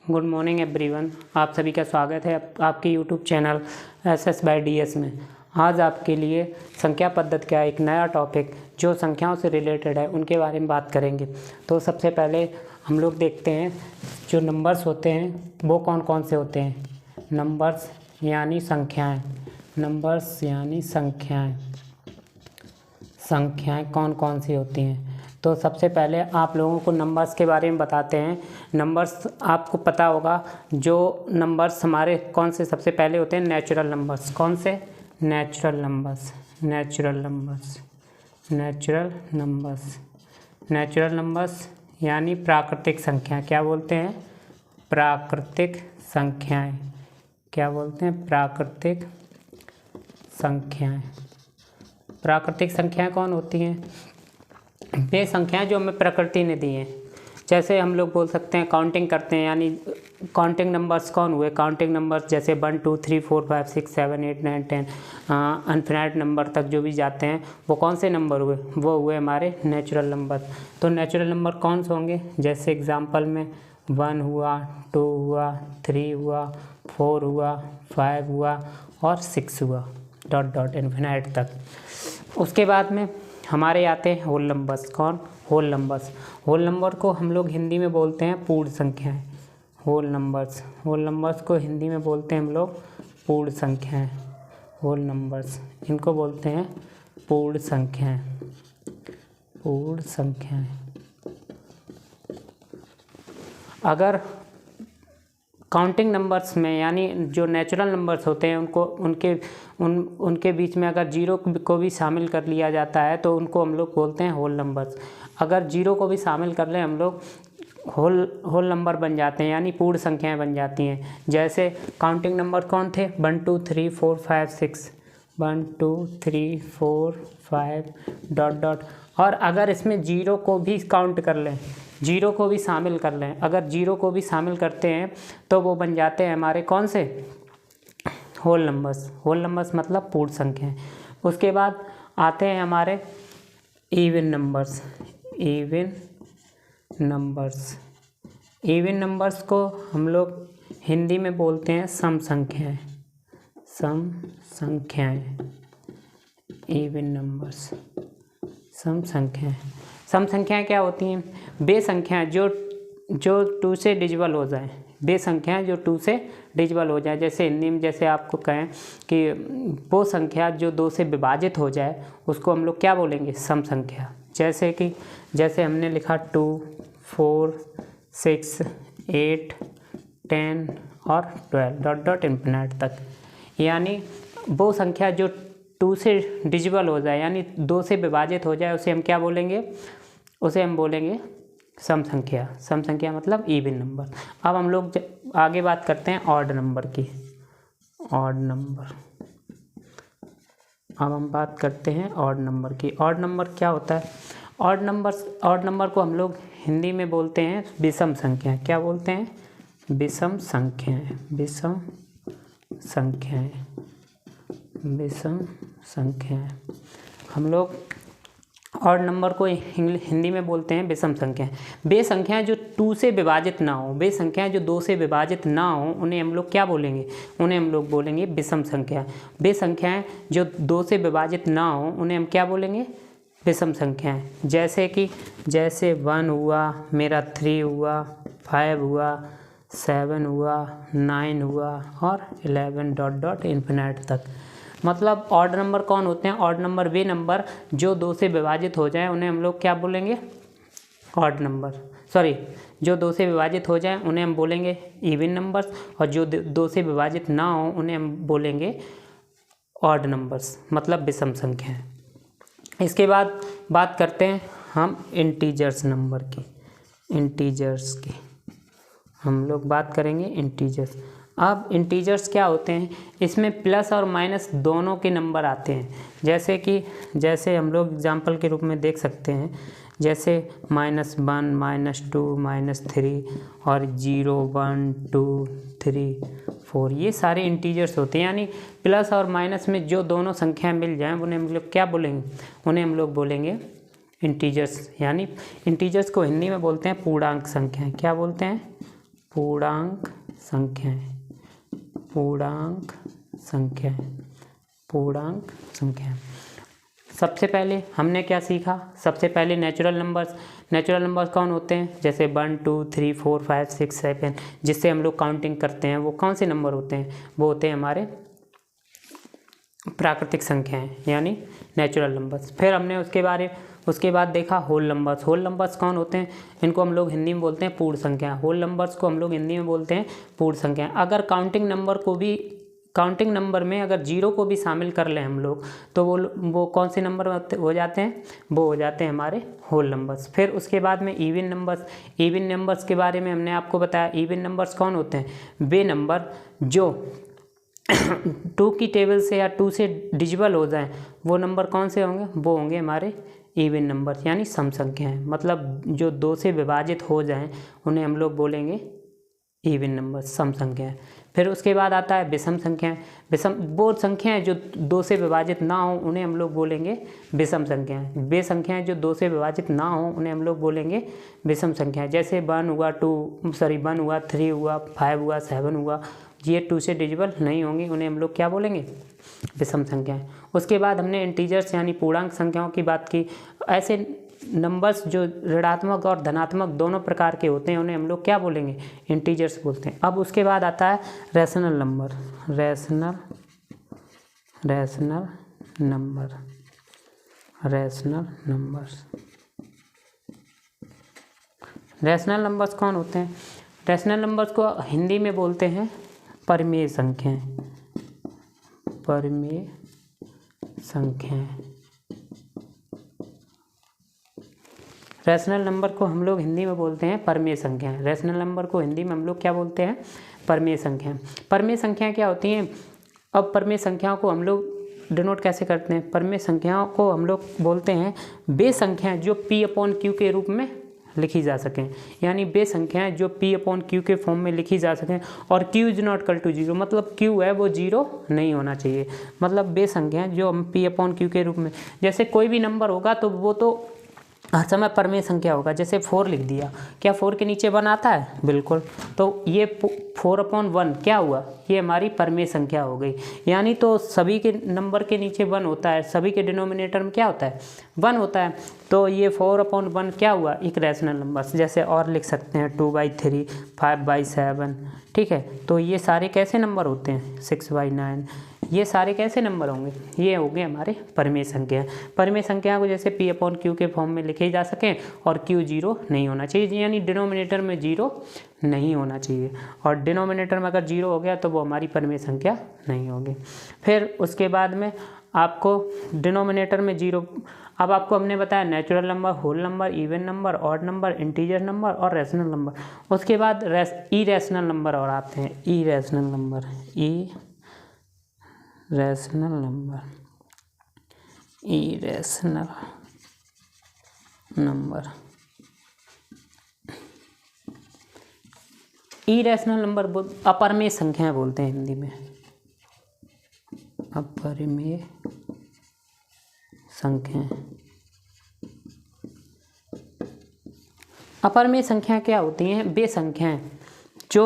Good morning everyone. आप सभी का स्वागत है आपके यूट्यूब चैनल SS/DS में। आज आपके लिए संख्या पद्धति का एक नया टॉपिक जो संख्याओं से रिलेटेड है उनके बारे में बात करेंगे। तो सबसे पहले हम लोग देखते हैं जो नंबर्स होते हैं वो कौन कौन से होते हैं। नंबर्स यानी संख्याएँ, नंबर्स यानी संख्याएँ कौन कौन सी होती हैं। तो सबसे पहले आप लोगों को नंबर्स के बारे में बताते हैं। नंबर्स आपको पता होगा जो नंबर्स हमारे कौन से सबसे पहले होते हैं, नेचुरल नंबर्स। कौन से? नेचुरल नंबर्स यानी प्राकृतिक संख्या। क्या बोलते हैं? प्राकृतिक संख्याएं। क्या बोलते हैं? प्राकृतिक संख्याएं। प्राकृतिक संख्याएं कौन होती हैं? वे संख्याएं जो हमें प्रकृति ने दी हैं। जैसे हम लोग बोल सकते हैं काउंटिंग करते हैं, यानी काउंटिंग नंबर्स कौन हुए? काउंटिंग नंबर्स जैसे 1 2 3 4 5 6 7 8 9 10 अनफिनाइट नंबर तक जो भी जाते हैं वो कौन से नंबर हुए? वो हुए हमारे नेचुरल नंबर। तो नेचुरल नंबर कौन से होंगे? जैसे एग्जांपल में 1 हुआ, 2 हुआ, 3 हुआ, 4 हुआ, 5 हुआ और 6 हुआ, डॉट इनफिनाइट तक। उसके बाद में हमारे आते हैं होल नंबर्स। कौन? Whole numbers. होल नंबर को हम लोग हिंदी में बोलते हैं पूर्ण संख्याएं। होल नंबर्स को हिंदी में बोलते हैं हम लोग पूर्ण संख्याएं। होल नंबर्स इनको बोलते हैं पूर्ण संख्याएं। अगर काउंटिंग नंबर्स में यानी जो नेचुरल नंबर्स होते हैं उनके बीच में अगर जीरो को भी शामिल कर लिया जाता है तो उनको हम लोग बोलते हैं होल नंबर्स। अगर जीरो को भी शामिल कर लें हम लोग होल नंबर बन जाते हैं, यानी पूर्ण संख्याएं बन जाती हैं। जैसे काउंटिंग नंबर कौन थे? 1 2 3 4 5 6, 1 2 3 4 5 डॉट। और अगर इसमें जीरो को भी काउंट कर लें, जीरो को भी शामिल कर लें, अगर जीरो को भी शामिल करते हैं तो वो बन जाते हैं हमारे कौन से? Whole numbers. होल नंबर्स मतलब पूर्ण संख्याएं। उसके बाद आते हैं हमारे इवन नंबर्स। इवन नंबर्स को हम लोग हिंदी में बोलते हैं सम संख्याएं। इवन नंबर्स, सम संख्याएं क्या होती हैं? वे संख्याएं जो 2 से डिविजिबल हो जाएं। वे संख्याएं जो 2 से डिविजिबल हो जाए। जैसे हिंदी में जैसे आपको कहें कि वो संख्या जो 2 से विभाजित हो जाए उसको हम लोग क्या बोलेंगे? सम संख्या। जैसे हमने लिखा 2 4 6 8 10 और 12 डॉट इनफिनाइट तक। यानी वो संख्या जो 2 से डिविजिबल हो जाए यानी 2 से विभाजित हो जाए उसे हम क्या बोलेंगे? उसे हम बोलेंगे सम संख्या। सम संख्या मतलब इवन नंबर। अब हम लोग आगे बात करते हैं ऑड नंबर की। ऑड नंबर क्या होता है? ऑड नंबर को हम लोग हिंदी में बोलते हैं विषम संख्या। क्या बोलते हैं? विषम संख्याएं। हम लोग ऑड नंबर को हिंदी में बोलते हैं विषम संख्याएं। वे संख्याएं जो 2 से विभाजित ना हो, वे संख्याएं जो 2 से विभाजित ना हो उन्हें हम लोग क्या बोलेंगे? उन्हें हम लोग बोलेंगे विषम संख्या। वे संख्याएं जो 2 से विभाजित ना हो उन्हें हम क्या बोलेंगे? विषम संख्याएं। जैसे 1 हुआ, मेरा 3 हुआ, 5 हुआ, 7 हुआ, 9 हुआ और 11 डॉट इनफिनाइट तक। मतलब ऑड नंबर कौन होते हैं? ऑड नंबर वे नंबर जो 2 से विभाजित हो जाएं उन्हें हम लोग क्या बोलेंगे? Odd number. जो 2 से विभाजित हो जाएं उन्हें हम बोलेंगे इवन नंबर्स, और जो 2 से विभाजित ना हो उन्हें हम बोलेंगे ऑड नंबर्स, मतलब विषम संख्याएं। इसके बाद बात करते हैं हम इंटीजर्स नंबर की। हम लोग बात करेंगे इंटीजर्स। अब इंटीजर्स क्या होते हैं? इसमें प्लस और माइनस दोनों के नंबर आते हैं। जैसे हम लोग एग्जांपल के रूप में देख सकते हैं, जैसे -1 -2 -3 और 0 1 2 3 4, ये सारे इंटीजर्स होते हैं। यानी प्लस और माइनस में जो दोनों संख्याएं मिल जाएं उन्हें हम लोग क्या बोलेंगे? उन्हें हम लोग बोलेंगे इंटीजर्स। यानी इंटीजर्स को हिंदी में बोलते हैं पूर्णांक संख्याएं। क्या बोलते हैं? पूर्णांक संख्याएं, पूर्णांक संख्याएं, पूर्णांक संख्याएं। सबसे पहले हमने क्या सीखा? सबसे पहले नेचुरल नंबर्स। नेचुरल नंबर्स कौन होते हैं? जैसे 1 2 3 4 5 6 7, जिससे हम लोग काउंटिंग करते हैं, वो कौन से नंबर होते हैं? वो होते हैं हमारे प्राकृतिक संख्याएं, यानी नेचुरल नंबर्स। फिर हमने उसके बाद देखा होल नंबर्स। होल नंबर्स कौन होते हैं? इनको हम लोग हिंदी में बोलते हैं पूर्ण संख्या। होल नंबर्स को हम लोग हिंदी में बोलते हैं पूर्ण संख्या। अगर काउंटिंग नंबर में अगर जीरो को भी शामिल कर लें हम लोग, तो वो कौन से नंबर हो जाते हैं? वो हो जाते हैं हमारे होल नंबर्स। फिर उसके बाद में इवन नंबर्स। इवन नंबर्स के बारे में हमने आपको बताया। इवन नंबर्स कौन होते हैं? वे नंबर जो 2 की टेबल से या 2 से डिजिबल हो जाएं, वो नंबर कौन से होंगे? वो होंगे हमारे इवन नंबर, यानी सम संख्याएं। मतलब जो 2 से विभाजित हो जाएं, उन्हें हम लोग बोलेंगे इवन नंबर, सम संख्याएं। फिर उसके बाद आता है विषम संख्याएं। वो संख्याएं जो 2 से विभाजित ना हो, उन्हें हम लोग बोलेंगे विषम संख्याएं। वे संख्याएं जो 2 से विभाजित ना हो, उन्हें हम लोग बोलेंगे विषम संख्याएं। जैसे 1 हुआ 3 हुआ 5 हुआ 7 हुआ, ये 2 से डिजिबल नहीं होंगी, उन्हें हम लोग क्या बोलेंगे? विषम संख्याएं। उसके बाद हमने इंटीजर्स यानी पूर्णांक संख्याओं की बात की। ऐसे नंबर्स जो ऋणात्मक और धनात्मक दोनों प्रकार के होते हैं, उन्हें हम लोग क्या बोलेंगे? इंटीजर्स बोलते हैं। अब उसके बाद आता है rational number. Rational number, rational numbers. Rational numbers कौन होते हैं? रैशनल नंबर्स को हिंदी में बोलते हैं परिमेय संख्याएं। परिमेय संख्याएं। रैशनल नंबर को हम लोग हिंदी में बोलते हैं परिमेय संख्याएं। रैशनल नंबर को हिंदी में हम लोग क्या बोलते हैं? परिमेय संख्याएं। परिमेय संख्याएं क्या होती हैं? अब परिमेय संख्याओं को हम लोग डिनोट कैसे करते हैं? परिमेय संख्याओं को हम लोग बोलते हैं वे संख्याएं जो P/Q के रूप में लिखी जा सकें, यानी वे संख्याएं जो P/Q के फॉर्म में लिखी जा सकें और Q is not equal to 0, मतलब Q है वो 0 नहीं होना चाहिए। मतलब वे संख्याएं जो हम P/Q के रूप में, जैसे कोई भी नंबर होगा तो वो तो हर समय परिमेय संख्या होगा। जैसे 4 लिख दिया, क्या 4 के नीचे 1 आता है? बिल्कुल। तो ये 4/1 क्या हुआ? ये हमारी परिमेय संख्या हो गई। यानी तो सभी के नंबर के नीचे 1 होता है, सभी के डिनोमिनेटर में क्या होता है? 1 होता है। तो ये 4/1 क्या हुआ? एक रैशनल नंबर। जैसे और लिख सकते हैं 2/3, 5/7, ठीक है। तो ये सारे कैसे नंबर होते हैं? 6/9। ये सारे कैसे नंबर होंगे? ये होंगे हमारे परिमेय संख्या। परिमेय संख्या को जैसे P/Q के फॉर्म में लिखे जा सकें और Q 0 नहीं होना चाहिए, यानी डिनोमिनेटर में 0 नहीं होना चाहिए। और डिनोमिनेटर में अगर 0 हो गया तो वो हमारी परिमेय संख्या नहीं होगी। फिर उसके बाद में आपको डिनोमिनेटर में 0, अब आपको हमने बताया natural number, whole number, even number, odd number, integer number और रैशनल नंबर। उसके बाद इरेशनल नंबर और आते हैं। Irrational number, irrational number, irrational number. Irrational number अपरिमेय संख्याएं बोलते हैं हिंदी में। अपरिमेय संख्याएं। अपरिमेय संख्या क्या होती हैं? वे संख्याएं जो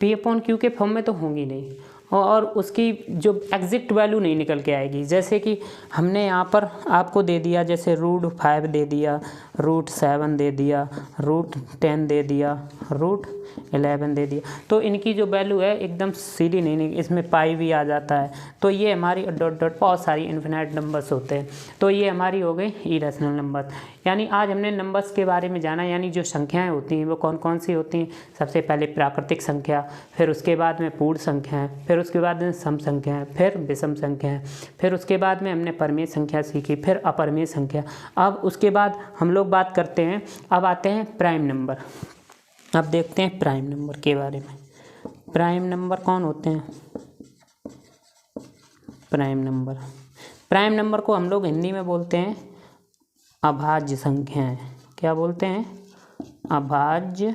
P/Q के फॉर्म में तो होंगी नहीं और उसकी जो एग्जैक्ट वैल्यू नहीं निकल के आएगी। जैसे कि हमने यहाँ पर आपको दे दिया, जैसे √5 दे दिया, √7 दे दिया, √10 दे दिया, √11 दे दिया, तो इनकी जो वैल्यू है एकदम सीधी नहीं, इसमें पाई भी आ जाता है। तो ये हमारी डॉट डॉट बहुत सारी इन्फिनाइट नंबर्स होते हैं। तो ये हमारी हो गई इरेशनल नंबर। यानी आज हमने नंबर्स के बारे में जाना, यानी जो संख्याएं होती हैं वो कौन कौन सी होती हैं। सबसे पहले प्राकृतिक संख्या, फिर उसके बाद में पूर्ण संख्याएं, फिर उसके बाद में सम संख्याएं, फिर विषम संख्याएं, फिर उसके बाद में हमने परिमेय संख्या सीखी, फिर अपरिमेय संख्या। अब उसके बाद हम लोग बात करते हैं, अब आते हैं प्राइम नंबर। अब देखते हैं प्राइम नंबर के बारे में। प्राइम नंबर कौन होते हैं? प्राइम नंबर, प्राइम नंबर को हम लोग हिंदी में बोलते हैं अभाज्य संख्याएं। क्या बोलते हैं? अभाज्य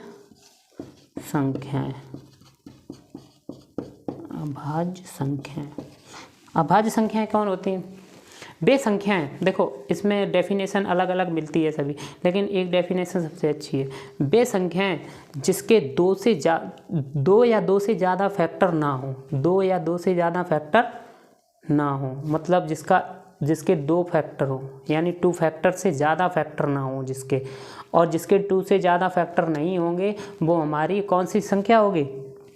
संख्याएं। अभाज्य संख्याएं। अभाज्य संख्याएं कौन होती हैं? बे संख्याएं, देखो इसमें डेफिनेशन अलग अलग मिलती है सभी, लेकिन एक डेफिनेशन सबसे अच्छी है। बे संख्याएं जिसके दो या दो से ज़्यादा फैक्टर ना हो, दो या दो से ज़्यादा फैक्टर ना हो, मतलब जिसके दो फैक्टर हो, यानी टू फैक्टर से ज़्यादा फैक्टर ना हो जिसके, और जिसके टू से ज़्यादा फैक्टर नहीं होंगे वो हमारी कौन सी संख्या होगी?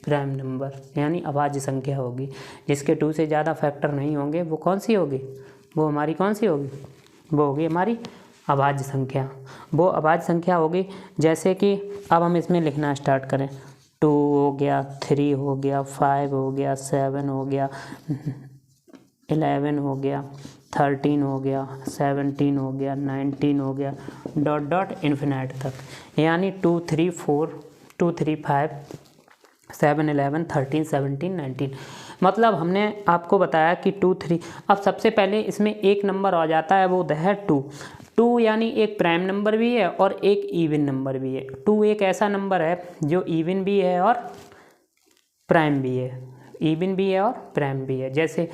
प्राइम नंबर, यानी अभाज्य संख्या होगी। जिसके टू से ज़्यादा फैक्टर नहीं होंगे वो कौन सी होगी? वो हमारी कौन सी होगी? वो होगी हमारी अभाज्य संख्या। वो अभाज्य संख्या होगी। जैसे कि अब हम इसमें लिखना स्टार्ट करें, 2 हो गया, 3 हो गया, 5 हो गया, 7 हो गया, 11 हो गया, 13 हो गया, 17 हो गया, 19 हो गया, डॉट डॉट इन्फिनाइट तक, यानी 2 3 4 2 3 5 7 11 13 17 19। मतलब हमने आपको बताया कि 2 3, अब सबसे पहले इसमें एक नंबर आ जाता है, वो है 2 यानी एक प्राइम नंबर भी है और एक इवन नंबर भी है। 2 एक ऐसा नंबर है जो इवन भी है और प्राइम भी है, इवन भी है और प्राइम भी है। जैसे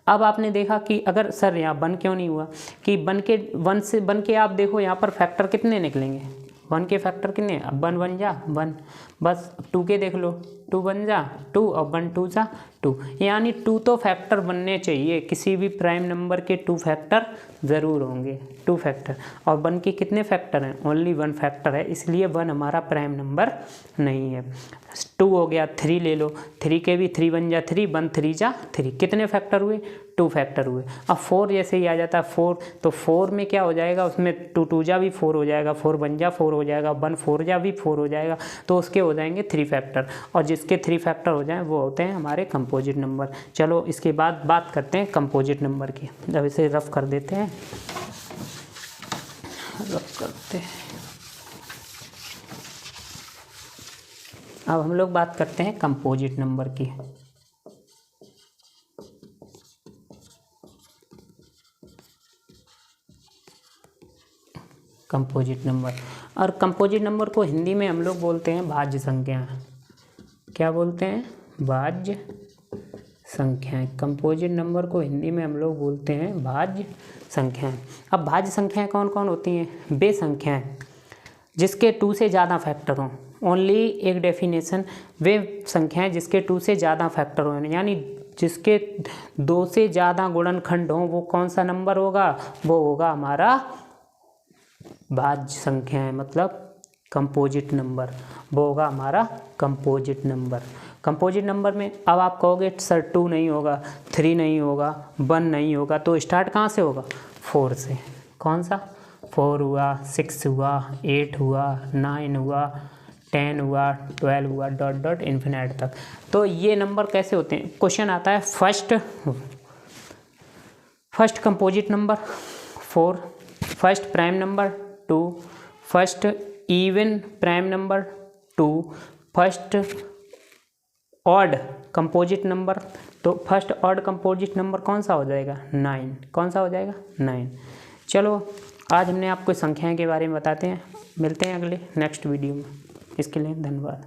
अब आपने देखा कि अगर सर यहाँ 1 क्यों नहीं हुआ, कि 1 के आप देखो यहाँ पर फैक्टर कितने निकलेंगे, 1 के फैक्टर कितने? अब 1 1 जा 1, बस 2 के देख लो, 2 1 जा 2 और 1 2 जा 2, यानी 2 तो फैक्टर बनने चाहिए, किसी भी प्राइम नंबर के 2 फैक्टर ज़रूर होंगे, 2 फैक्टर। और 1 के कितने फैक्टर हैं? ओनली 1 फैक्टर है, इसलिए 1 हमारा प्राइम नंबर नहीं है। 2 हो गया, 3 ले लो, 3 के भी 3 1 जा 3, 1 3 जा 3, कितने फैक्टर हुए? 2 फैक्टर हुए। अब 4 जैसे ही आ जाता है 4, तो 4 में क्या हो जाएगा? उसमें 2 2 जा भी 4 हो जाएगा, 4 1 जा 4 हो जाएगा, 1 4 जा भी 4 हो जाएगा, तो उसके हो जाएंगे 3 फैक्टर। और जिसके 3 फैक्टर हो जाएं वो होते हैं हमारे कंपोजिट नंबर। चलो इसके बाद बात करते हैं कंपोजिट नंबर की। अब इसे रफ कर देते हैं, रफ करते हैं। अब हम लोग बात करते हैं कंपोजिट नंबर की। कंपोजिट नंबर, और कंपोजिट नंबर को हिंदी में हम लोग बोलते हैं भाज्य संख्या। क्या बोलते हैं? भाज्य संख्याएं। कंपोजिट नंबर को हिंदी में हम लोग बोलते हैं भाज्य संख्याएं। अब भाज्य संख्याएं कौन कौन होती हैं? वे संख्याएं जिसके 2 से ज़्यादा फैक्टर हों। ओनली एक डेफिनेशन, वे संख्याएं जिसके 2 से ज़्यादा फैक्टर हों, यानी जिसके 2 से ज़्यादा गुणनखंड हों, वो कौन सा नंबर होगा? वो होगा हमारा भाज्य संख्याएं, मतलब कंपोजिट नंबर, वो होगा हमारा कंपोजिट नंबर। कंपोजिट नंबर में अब आप कहोगे सर 2 नहीं होगा, 3 नहीं होगा, 1 नहीं होगा, तो स्टार्ट कहाँ से होगा? 4 से। कौन सा? 4 हुआ, 6 हुआ, 8 हुआ, 9 हुआ, 10 हुआ, 12 हुआ, डॉट डॉट इन्फिनाइट तक। तो ये नंबर कैसे होते हैं? क्वेश्चन आता है first composite number 4, first prime number 2, first even prime number 2, first odd composite number. तो फर्स्ट ऑड कंपोजिट नंबर कौन सा हो जाएगा? 9। कौन सा हो जाएगा? 9। चलो आज हमने आपको संख्याएं के बारे में बताते हैं, मिलते हैं अगले नेक्स्ट वीडियो में। इसके लिए धन्यवाद।